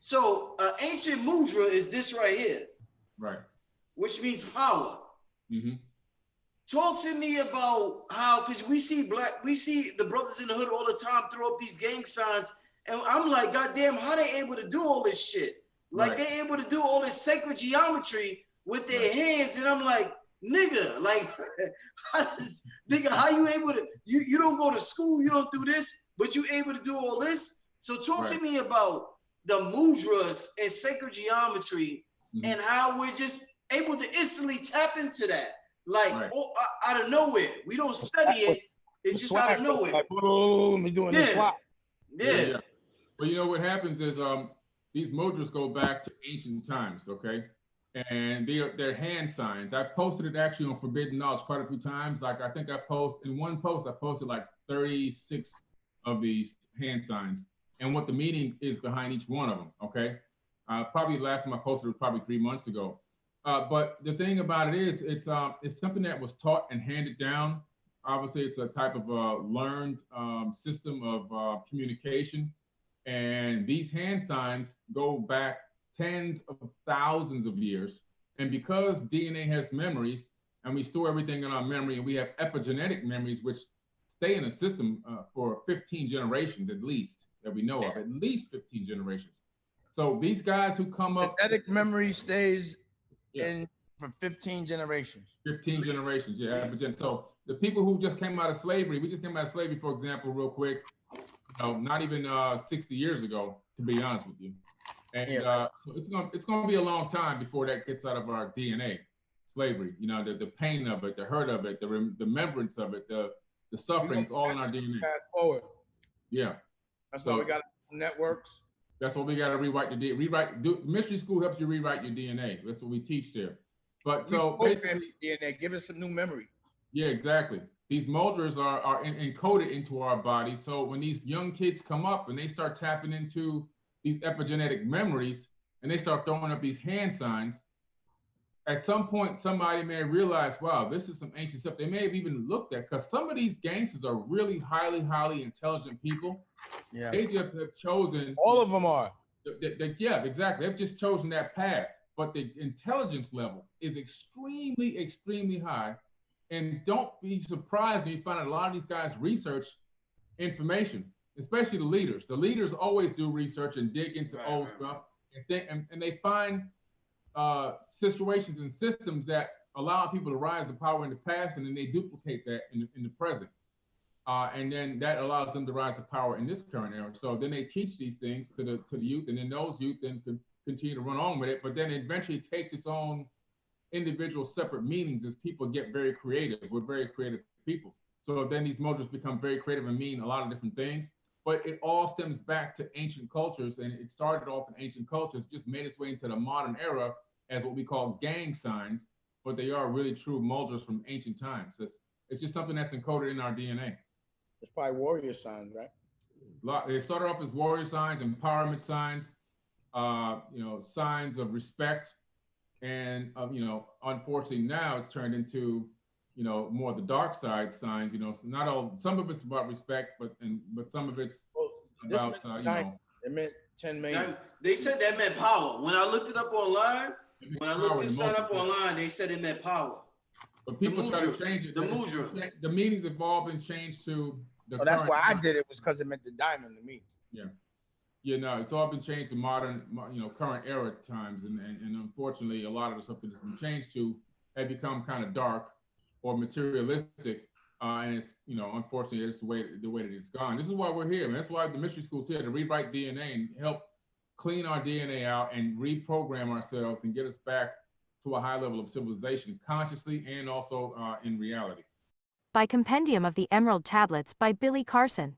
So ancient mudra is this right here. Right. Which means power. Mm-hmm. Talk to me about how, because we see the brothers in the hood all the time throw up these gang signs, and I'm like, goddamn, how they able to do all this shit? Like they able to do all this sacred geometry with their hands, and I'm like, nigga, like, how you able to? You don't go to school, you don't do this, but you able to do all this. So talk to me about the mudras and sacred geometry, and how we're just able to instantly tap into that. Like out of nowhere, we don't study it. It's just out of nowhere. Like, boom, we doing this swap. Yeah. Well, you know what happens is these mudras go back to ancient times, okay? And they're hand signs. I've posted it actually on Forbidden Knowledge quite a few times. Like I think in one post I posted like 36 of these hand signs and what the meaning is behind each one of them, okay? Probably the last time I posted was probably 3 months ago. But the thing about it is, it's something that was taught and handed down. Obviously, it's a type of learned system of communication. And these hand signs go back tens of thousands of years. And because DNA has memories, and we store everything in our memory, and we have epigenetic memories, which stay in the system for 15 generations at least, that we know of, at least 15 generations. So these guys who come up— genetic memory stays in for 15 generations. 15 generations, So the people who just came out of slavery, we just came out of slavery, for example, real quick, not even 60 years ago, to be honest with you. And so it's gonna be a long time before that gets out of our DNA, slavery. The pain of it, the hurt of it, the remembrance of it, the suffering, it's all in our DNA. Fast forward. Yeah. That's why we got networks. That's what we got to rewrite the DNA. Mystery school helps you rewrite your DNA. That's what we teach there. But so basically, DNA, give us some new memory. Yeah, exactly. These mudras are encoded into our body. So when these young kids come up and they start tapping into these epigenetic memories and they start throwing up these hand signs, at some point somebody may realize, wow, this is some ancient stuff. They may have even looked at, because some of these gangsters are really highly intelligent people. Yeah. They just have chosen— all of them are. Yeah, exactly. They've just chosen that path. But the intelligence level is extremely high. And don't be surprised when you find out a lot of these guys research information, especially the leaders. The leaders always do research and dig into old stuff, and they find situations and systems that allow people to rise to power in the past, and then they duplicate that in the present. And then that allows them to rise to power in this current era. So then they teach these things to the youth, and then those youth then can continue to run on with it. But then eventually it takes its own individual separate meanings as people get very creative. We're very creative people. So then these mudras become very creative and mean a lot of different things. But it all stems back to ancient cultures, and it started off in ancient cultures, just made its way into the modern era as what we call gang signs, but they are really true mudras from ancient times. It's just something that's encoded in our DNA. It's probably warrior signs, right? They started off as warrior signs, empowerment signs, signs of respect, and unfortunately now it's turned into more of the dark side signs. Not all. Some of it's about respect, but some of it's about It meant 10 million. They said that meant power. When I looked it up online, this sign up online, they said it meant power. But people try to change it. The mudra. The meanings have all been changed to the. That's why I did it, was because it meant the diamond to me. Yeah. It's all been changed to modern, current era times, and unfortunately, a lot of the stuff that has been changed to had become kind of dark or materialistic, and it's unfortunately it's the way that it's gone. This is why we're here, man. That's why the mystery school's here, to rewrite DNA and help clean our DNA out and reprogram ourselves and get us back to a high level of civilization, consciously and also in reality. By Compendium of the Emerald Tablets by Billy Carson.